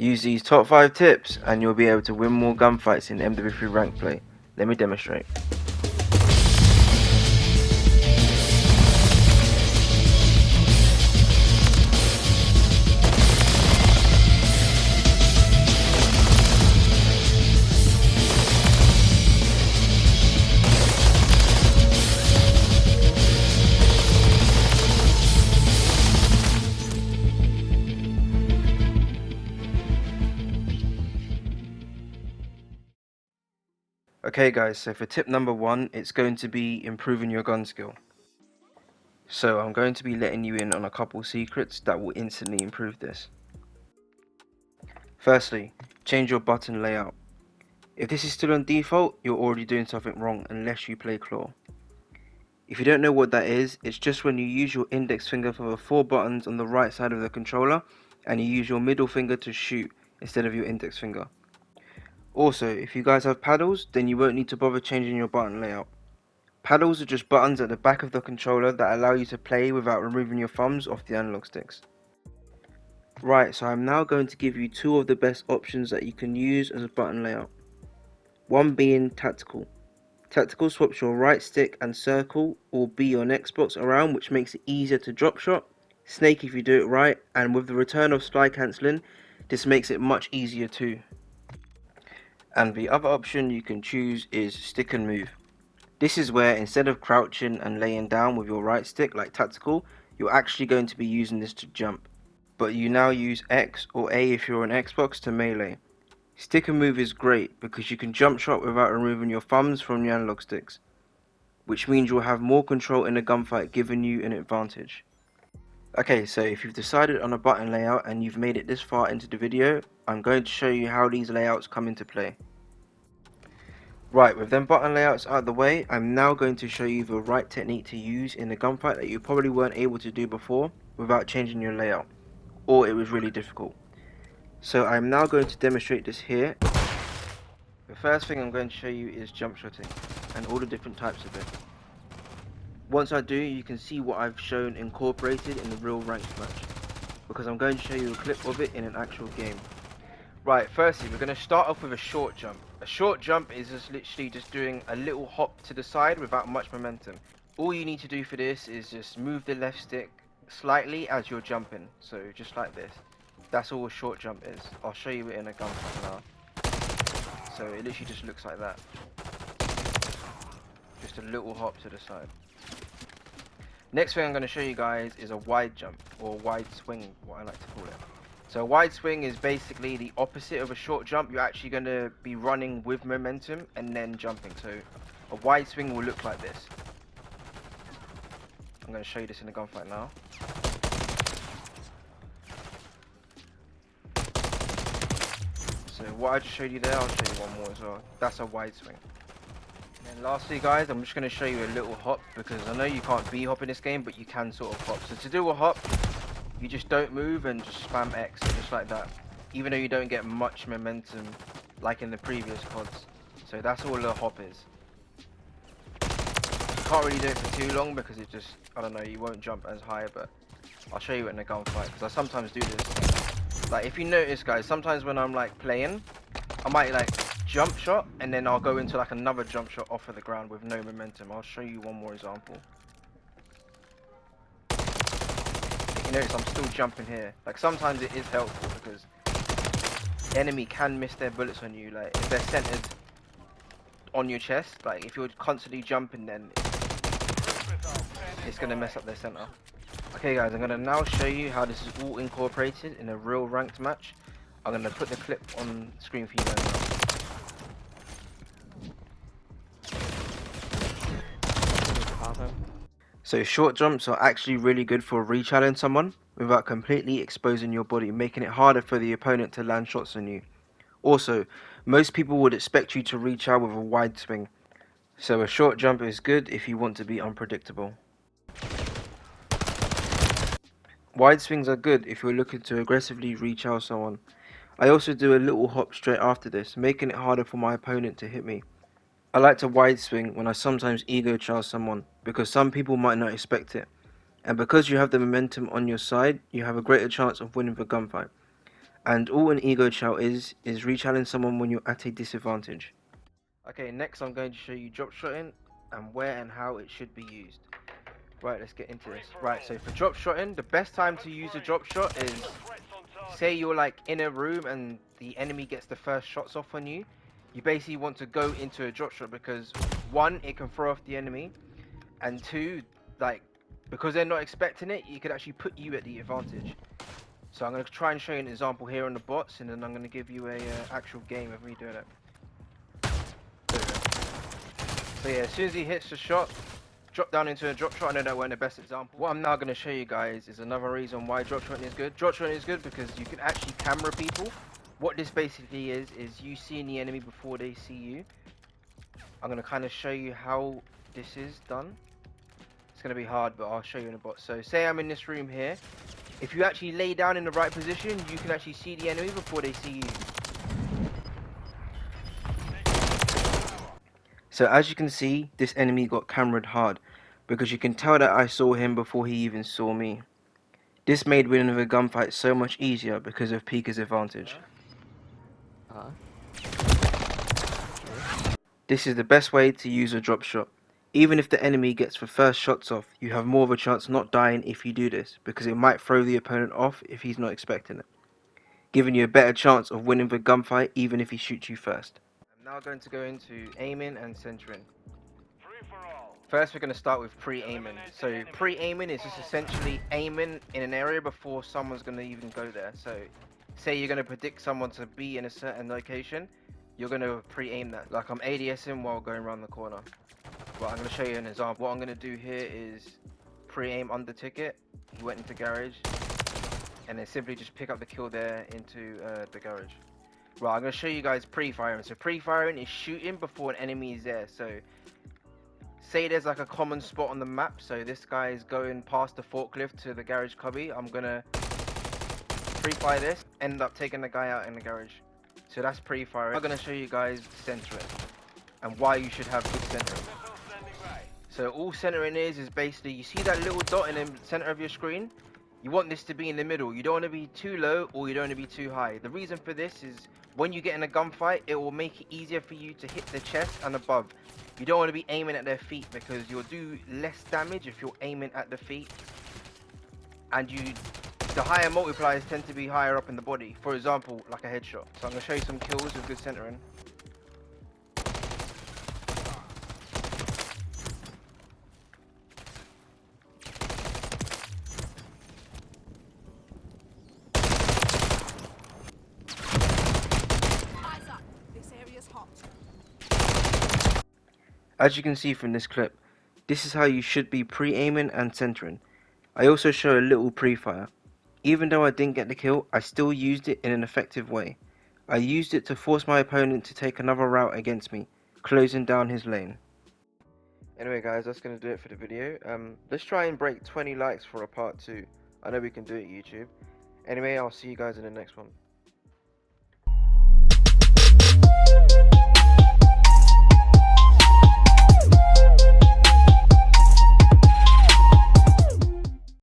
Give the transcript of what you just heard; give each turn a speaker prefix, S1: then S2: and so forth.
S1: Use these top 5 tips and you'll be able to win more gunfights in MW3 Ranked play. Let me demonstrate. Okay guys, so for tip number 1, it's going to be improving your gun skill. So I'm going to be letting you in on a couple secrets that will instantly improve this. Firstly, change your button layout. If this is still on default, you're already doing something wrong unless you play claw. If you don't know what that is, it's just when you use your index finger for the 4 buttons on the right side of the controller and you use your middle finger to shoot instead of your index finger. Also, if you guys have paddles, then you won't need to bother changing your button layout. Paddles are just buttons at the back of the controller that allow you to play without removing your thumbs off the analog sticks. Right, so I'm now going to give you 2 of the best options that you can use as a button layout. One being tactical. Tactical swaps your right stick and circle or B on Xbox around, which makes it easier to drop shot, snake if you do it right, and with the return of slide cancelling, this makes it much easier too. And the other option you can choose is stick and move. This is where instead of crouching and laying down with your right stick like tactical, you're actually going to be using this to jump. But you now use X or A if you're on Xbox to melee. Stick and move is great because you can jump shot without removing your thumbs from your analog sticks, which means you'll have more control in a gunfight, giving you an advantage. Okay, so if you've decided on a button layout and you've made it this far into the video, I'm going to show you how these layouts come into play. Right, with them button layouts out of the way, I'm now going to show you the right technique to use in a gunfight that you probably weren't able to do before without changing your layout, or it was really difficult. So I'm now going to demonstrate this here. The first thing I'm going to show you is jump shotting and all the different types of it. Once I do, you can see what I've shown incorporated in the real ranked match, because I'm going to show you a clip of it in an actual game. Right, firstly we're going to start off with a short jump. A short jump is just literally just doing a little hop to the side without much momentum. All you need to do for this is just move the left stick slightly as you're jumping, so just like this. That's all a short jump is. I'll show you it in a gunfight now. So it literally just looks like that. Just a little hop to the side. Next thing I'm going to show you guys is a wide jump, or wide swing, what I like to call it. So a wide swing is basically the opposite of a short jump. You're actually going to be running with momentum and then jumping. So a wide swing will look like this. I'm going to show you this in a gunfight now. So what I just showed you there, I'll show you one more as well. That's a wide swing. And then lastly guys, I'm just going to show you a little hop, because I know you can't B-hop in this game, but you can sort of hop. So to do a hop, you just don't move and just spam X, just like that. Even though you don't get much momentum like in the previous CODs. So that's all a hop is. You can't really do it for too long because it just, I don't know, you won't jump as high, but I'll show you it in a gunfight, because I sometimes do this. Like if you notice guys, sometimes when I'm like playing, I might like jump shot and then I'll go into like another jump shot off of the ground with no momentum. I'll show you one more example. If you notice I'm still jumping here. Like sometimes it is helpful because the enemy can miss their bullets on you. Like if they're centered on your chest, like if you're constantly jumping, then it's gonna mess up their center. Okay guys, I'm going to now show you how this is all incorporated in a real ranked match. I'm going to put the clip on screen for you guys now. So short jumps are actually really good for re-challenging someone without completely exposing your body, making it harder for the opponent to land shots on you. Also, most people would expect you to reach out with a wide swing, so a short jump is good if you want to be unpredictable. Wide swings are good if you're looking to aggressively reach out someone. I also do a little hop straight after this, making it harder for my opponent to hit me. I like to wide swing when I sometimes ego charge someone, because some people might not expect it. And because you have the momentum on your side, you have a greater chance of winning the gunfight. And all an ego shout is re-challenge someone when you're at a disadvantage. Okay, next I'm going to show you dropshotting and where and how it should be used. Right, let's get into this. Right, so for dropshotting, the best time to use a drop shot is, say you're like in a room and the enemy gets the first shots off on you. You basically want to go into a drop shot because one, it can throw off the enemy, and two, like, because they're not expecting it, it could actually put you at the advantage. So I'm going to try and show you an example here on the bots, and then I'm going to give you a actual game of me doing it. So yeah, as soon as he hits the shot, drop down into a drop shot. I know that weren't the best example. What I'm now going to show you guys is another reason why dropshotting is good. Dropshotting is good because you can actually camera people. What this basically is you seeing the enemy before they see you. I'm going to kind of show you how this is done. It's going to be hard, but I'll show you in a bot. So say I'm in this room here. If you actually lay down in the right position, you can actually see the enemy before they see you. So as you can see, this enemy got cameraed hard, because you can tell that I saw him before he even saw me. This made winning the gunfight so much easier because of Pika's advantage. This is the best way to use a drop shot. Even if the enemy gets the first shots off, you have more of a chance not dying if you do this, because it might throw the opponent off if he's not expecting it, giving you a better chance of winning the gunfight even if he shoots you first. I'm now going to go into aiming and centering. First, we're going to start with pre-aiming. So pre-aiming is just essentially aiming in an area before someone's going to even go there. So say you're going to predict someone to be in a certain location, you're going to pre-aim that. Like I'm ADSing while going around the corner. Well, I'm going to show you an example. What I'm going to do here is pre-aim under ticket. He went into garage. And then simply just pick up the kill there into the garage. Right, I'm going to show you guys pre-firing. So pre-firing is shooting before an enemy is there. So say there's like a common spot on the map, so this guy is going past the forklift to the garage cubby. I'm gonna pre-fire this, end up taking the guy out in the garage. So that's pre-firing. I'm gonna show you guys centering and why you should have good centering. So all centering is basically, you see that little dot in the center of your screen? You want this to be in the middle. You don't want to be too low or you don't want to be too high. The reason for this is when you get in a gunfight, it will make it easier for you to hit the chest and above. You don't want to be aiming at their feet because you'll do less damage if you're aiming at the feet. And the higher multipliers tend to be higher up in the body. For example, like a headshot. So I'm going to show you some kills with good centering. As you can see from this clip, this is how you should be pre-aiming and centering. I also show a little pre-fire. Even though I didn't get the kill, I still used it in an effective way. I used it to force my opponent to take another route against me, closing down his lane. Anyway guys, that's going to do it for the video. Let's try and break 20 likes for a part 2. I know we can do it, YouTube. Anyway, I'll see you guys in the next one.